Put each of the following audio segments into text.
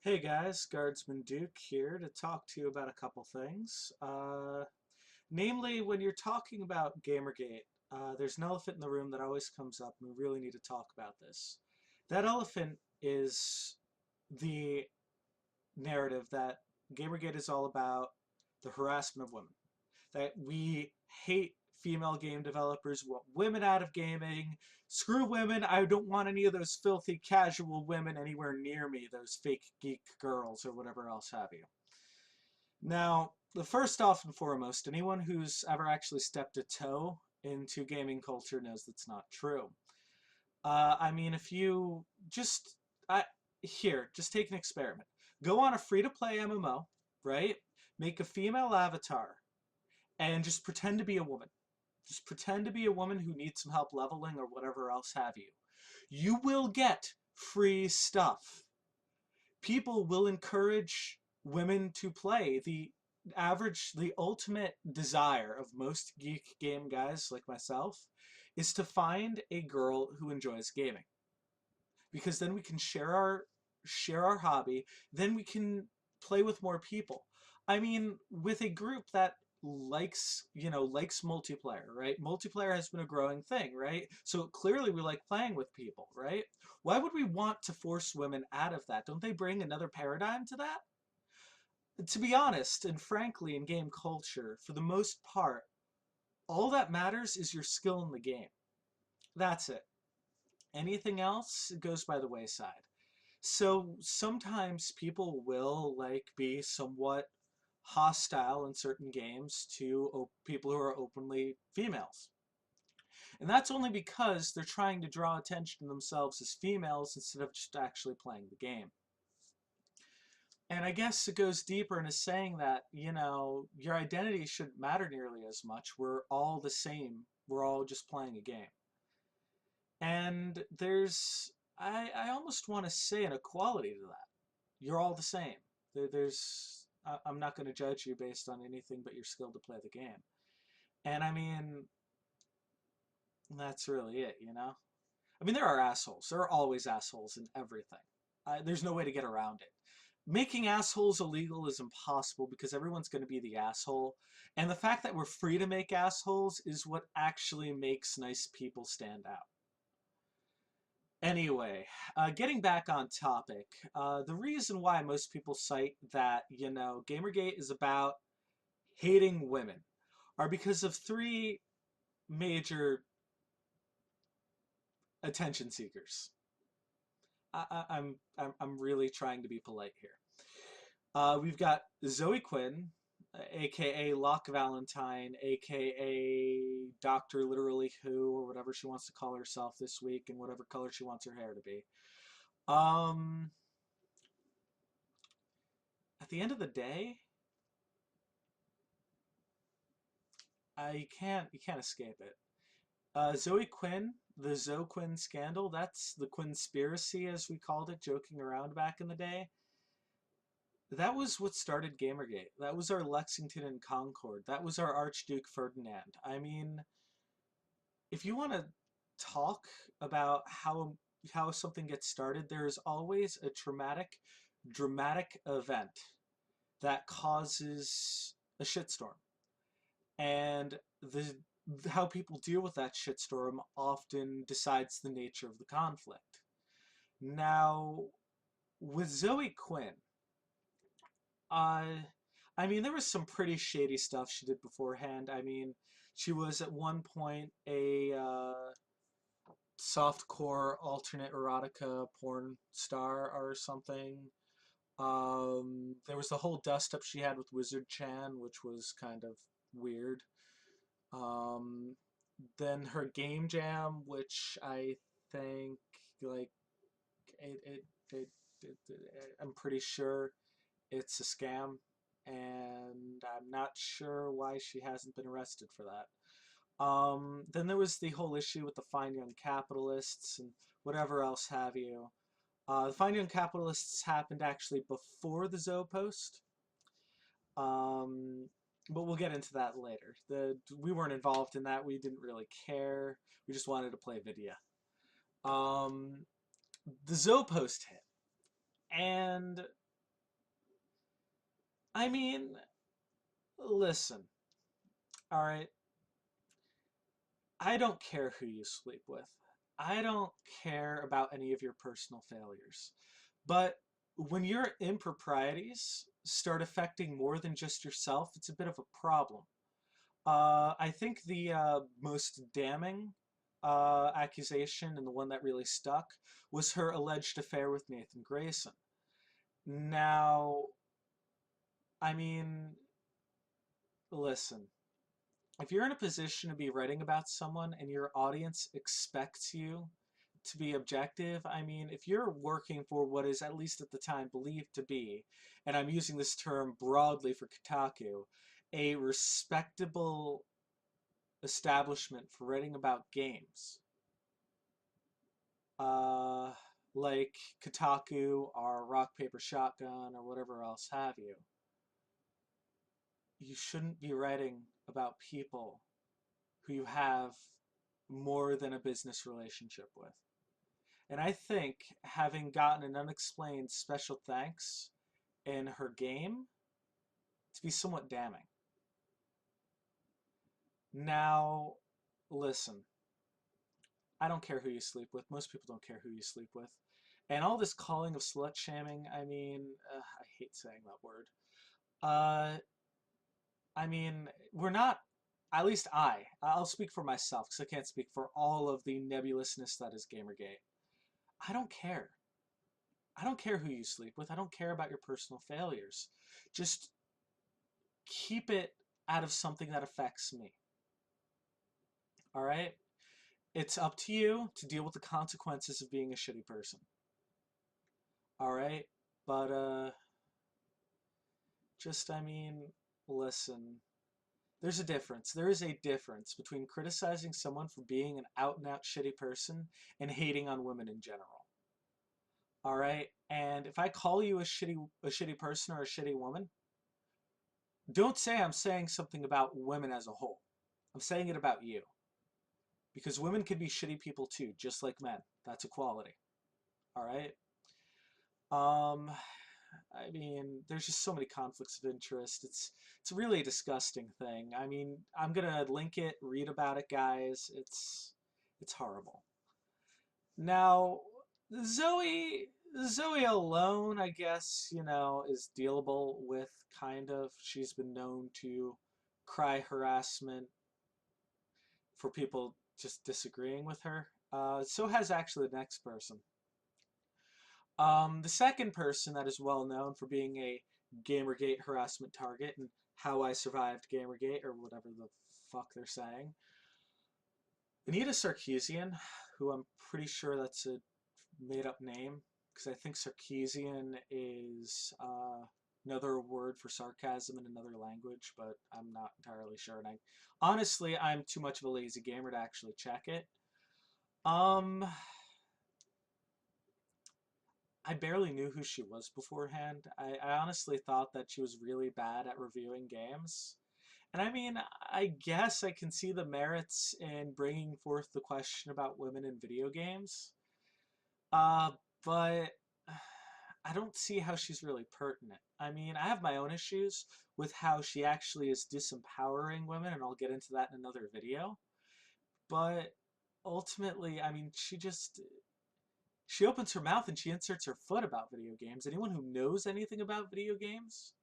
Hey guys, Guardsman Duke here to talk to you about a couple things. Namely, when you're talking about Gamergate, there's an elephant in the room that always comes up, and we really need to talk about this. That elephant is the narrative that Gamergate is all about the harassment of women. That we hate female game developers, we want women out of gaming. Screw women, I don't want any of those filthy casual women anywhere near me, those fake geek girls or whatever else have you. Now, the first off and foremost, anyone who's ever actually stepped a toe into gaming culture knows that's not true. I mean, if you just just take an experiment. Go on a free-to-play MMO, right? Make a female avatar and just pretend to be a woman. Just pretend to be a woman who needs some help leveling or whatever else have you. You will get free stuff. People will encourage women to play. The ultimate desire of most geek game guys like myself is to find a girl who enjoys gaming. Because then we can share our hobby, then we can play with more people. I mean, with a group that likes multiplayer, right? Multiplayer has been a growing thing, right? So clearly we like playing with people, right? Why would we want to force women out of that? Don't they bring another paradigm to that? To be honest, and frankly, in game culture, for the most part, all that matters is your skill in the game. That's it. Anything else goes by the wayside. So sometimes people will be somewhat hostile in certain games to people who are openly females. And that's only because they're trying to draw attention to themselves as females instead of just actually playing the game. And I guess it goes deeper into saying that, your identity shouldn't matter nearly as much. We're all the same. We're all just playing a game. And I almost want to say an equality to that. You're all the same. I'm not going to judge you based on anything but your skill to play the game. And I mean, that's really it. I mean, there are assholes. There are always assholes in everything. There's no way to get around it. Making assholes illegal is impossible because everyone's going to be the asshole. And the fact that we're free to make assholes is what actually makes nice people stand out. Anyway, getting back on topic, the reason why most people cite that, Gamergate is about hating women are because of three major attention seekers. I'm really trying to be polite here. We've got Zoe Quinn, aka Locke Valentine, aka Doctor Literally Who, or whatever she wants to call herself this week, and whatever color she wants her hair to be. Um, at the end of the day, you can't escape it. Zoe Quinn, the Zoe Quinn scandal, that's the Quinspiracy as we called it, joking around back in the day. That was what started Gamergate. That was our Lexington and Concord. That was our Archduke Ferdinand. I mean, if you want to talk about how something gets started, there is always a dramatic event that causes a shitstorm. And the how people deal with that shitstorm often decides the nature of the conflict. Now, with Zoe Quinn, uh, I mean, there was some pretty shady stuff she did beforehand. I mean, she was at one point a softcore alternate erotica porn star or something. There was the whole dust up she had with Wizard Chan, which was kind of weird. Um, then her game jam, which I think like I'm pretty sure it's a scam, and I'm not sure why she hasn't been arrested for that. Then there was the whole issue with the Fine Young Capitalists and whatever else have you. The Fine Young Capitalists happened actually before the Zoe post. Um, but we'll get into that later. We weren't involved in that. We didn't really care. We just wanted to play video. Um, the Zoe post hit. And I mean, listen, all right? I don't care who you sleep with. I don't care about any of your personal failures. But when your improprieties start affecting more than just yourself, it's a bit of a problem. I think the most damning accusation and the one that really stuck was her alleged affair with Nathan Grayson. Now, I mean, listen, if you're in a position to be writing about someone and your audience expects you to be objective, I mean, if you're working for what is, at least at the time, believed to be, and I'm using this term broadly for Kotaku, a respectable establishment for writing about games, uh, like Kotaku or Rock Paper Shotgun or whatever else have you, you shouldn't be writing about people who you have more than a business relationship with. And I think having gotten an unexplained special thanks in her game to be somewhat damning. Now, listen, I don't care who you sleep with. Most people don't care who you sleep with. And all this calling of slut shaming, I mean, I hate saying that word. Uh, I mean, we're not, at least I'll speak for myself because I can't speak for all of the nebulousness that is Gamergate. I don't care. I don't care who you sleep with. I don't care about your personal failures. Just keep it out of something that affects me. All right? It's up to you to deal with the consequences of being a shitty person. All right? But just I mean, listen. There's a difference. There is a difference between criticizing someone for being an out and out shitty person and hating on women in general. All right? And if I call you a shitty person or a shitty woman, don't say I'm saying something about women as a whole. I'm saying it about you. Because women can be shitty people too, just like men. That's equality. All right? Um, I mean, there's just so many conflicts of interest. It's really a disgusting thing. I mean, I'm gonna link it, read about it, guys. It's horrible. Now, Zoe alone, I guess, is dealable with kind of. She's been known to cry harassment for people just disagreeing with her. So has actually the next person. The second person that is well known for being a Gamergate harassment target and how I survived Gamergate or whatever the fuck they're saying. Anita Sarkeesian, who I'm pretty sure that's a made up name because I think Sarkeesian is another word for sarcasm in another language, but I'm not entirely sure. And honestly, I'm too much of a lazy gamer to actually check it. Um, I barely knew who she was beforehand. I honestly thought that she was really bad at reviewing games. And I mean, I guess I can see the merits in bringing forth the question about women in video games. But I don't see how she's really pertinent. I mean, I have my own issues with how she actually is disempowering women, and I'll get into that in another video. But ultimately, I mean, she opens her mouth and she inserts her foot about video games. Anyone who knows anything about video games,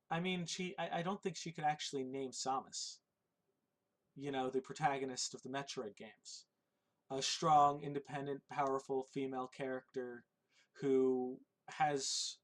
I mean, I don't think she could actually name Samus, the protagonist of the Metroid games. A strong, independent, powerful female character who has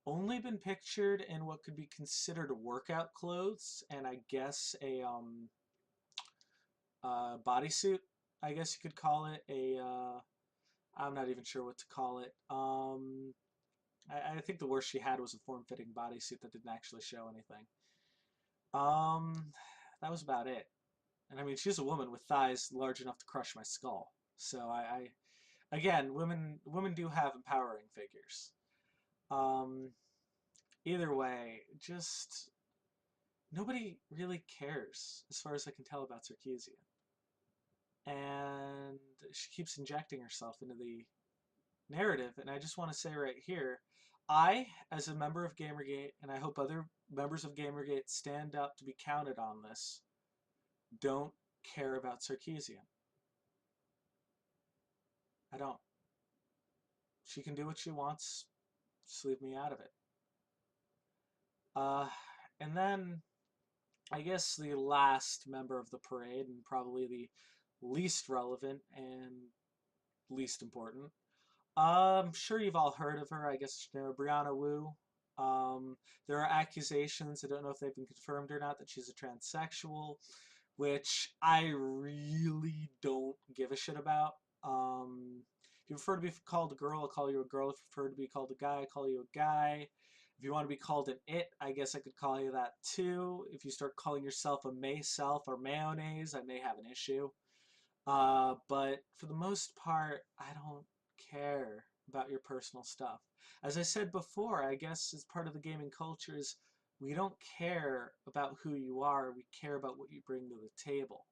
only been pictured in what could be considered workout clothes and I guess a bodysuit, I guess you could call it. I'm not even sure what to call it. I think the worst she had was a form-fitting bodysuit that didn't actually show anything. Um, that was about it. And I mean, she's a woman with thighs large enough to crush my skull. So again, women do have empowering figures. Um, Either way, just nobody really cares, as far as I can tell, about Sarkeesian. And she keeps injecting herself into the narrative, and I just want to say right here, I, as a member of Gamergate, and I hope other members of Gamergate stand up to be counted on this, don't care about Sarkeesian. I don't. She can do what she wants. Just leave me out of it. Uh, and then I guess the last member of the parade, and probably the least relevant and least important. I'm sure you've all heard of her. I guess you know Brianna Wu. Um, there are accusations, I don't know if they've been confirmed or not, that she's a transsexual, which I really don't give a shit about. If you prefer to be called a girl, I'll call you a girl. If you prefer to be called a guy, I'll call you a guy. If you want to be called an it, I guess I could call you that too. If you start calling yourself a may-self or mayonnaise, I may have an issue. But for the most part, I don't care about your personal stuff. As I said before, I guess as part of the gaming culture is we don't care about who you are, we care about what you bring to the table.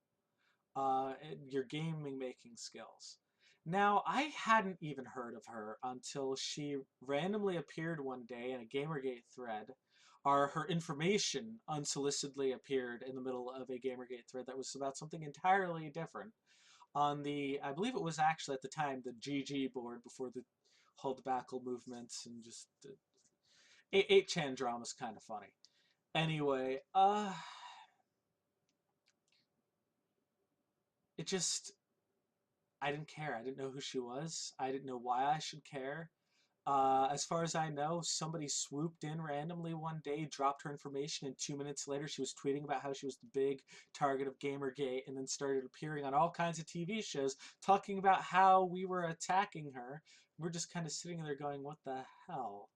And your gaming making skills. Now, I hadn't even heard of her until she randomly appeared one day in a Gamergate thread, or her information unsolicitedly appeared in the middle of a Gamergate thread that was about something entirely different on the, I believe it was actually at the time, the GG board before the whole debacle movements and just the 8chan drama's kind of funny. Anyway, it just, I didn't care. I didn't know who she was. I didn't know why I should care. As far as I know, somebody swooped in randomly one day, dropped her information, and 2 minutes later she was tweeting about how she was the big target of Gamergate, and then started appearing on all kinds of TV shows talking about how we were attacking her. We're just kind of sitting there going, what the hell?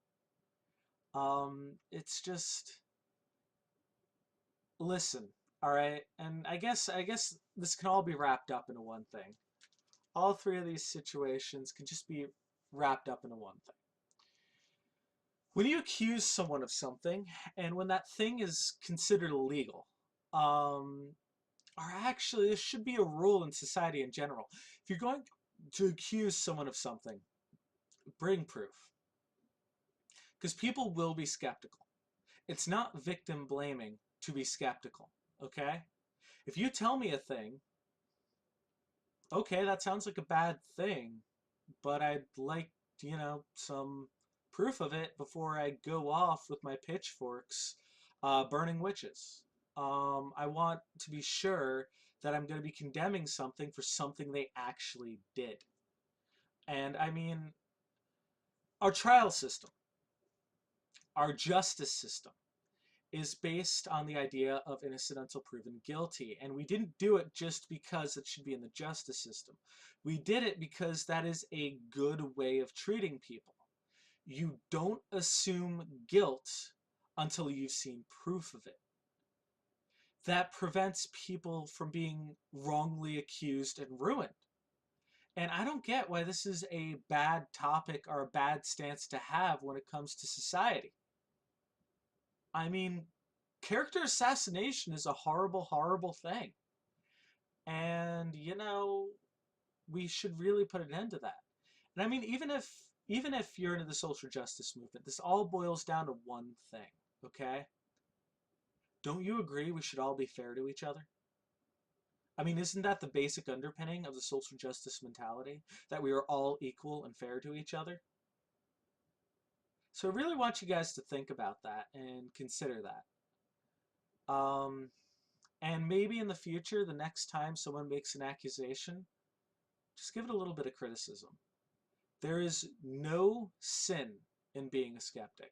It's just, listen, all right? And I guess this can all be wrapped up into one thing. All three of these situations can just be wrapped up into one thing. When you accuse someone of something, and when that thing is considered illegal, or actually, this should be a rule in society in general. If you're going to accuse someone of something, bring proof. Because people will be skeptical. It's not victim blaming to be skeptical, okay? If you tell me a thing, okay, that sounds like a bad thing, but I'd like, some proof of it before I go off with my pitchforks burning witches. I want to be sure that I'm going to be condemning something for something they actually did. And I mean, our trial system, our justice system, is based on the idea of innocent until proven guilty. And we didn't do it just because it should be in the justice system. We did it because that is a good way of treating people. You don't assume guilt until you've seen proof of it. That prevents people from being wrongly accused and ruined. And I don't get why this is a bad topic or a bad stance to have when it comes to society. I mean, character assassination is a horrible, horrible thing. And, we should really put an end to that. And I mean, even if you're into the social justice movement, this all boils down to one thing, okay? Don't you agree we should all be fair to each other? I mean, isn't that the basic underpinning of the social justice mentality? That we are all equal and fair to each other? So I really want you guys to think about that and consider that. And maybe in the future, the next time someone makes an accusation, just give it a little bit of criticism. There is no sin in being a skeptic.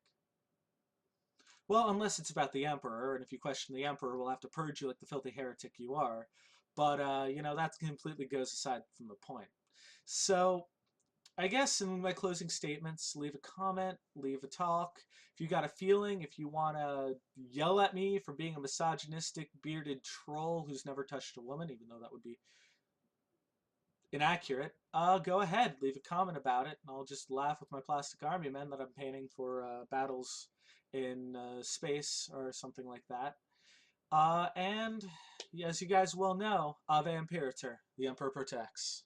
Well, unless it's about the emperor, and if you question the emperor, we'll have to purge you like the filthy heretic you are. But, that completely goes aside from the point. So, I guess in my closing statements, leave a comment, leave a talk. If you got a feeling, if you want to yell at me for being a misogynistic, bearded troll who's never touched a woman, even though that would be inaccurate, go ahead, leave a comment about it, and I'll just laugh with my plastic army men that I'm painting for battles in space or something like that. And as you guys well know, Ave Imperator, the Emperor protects.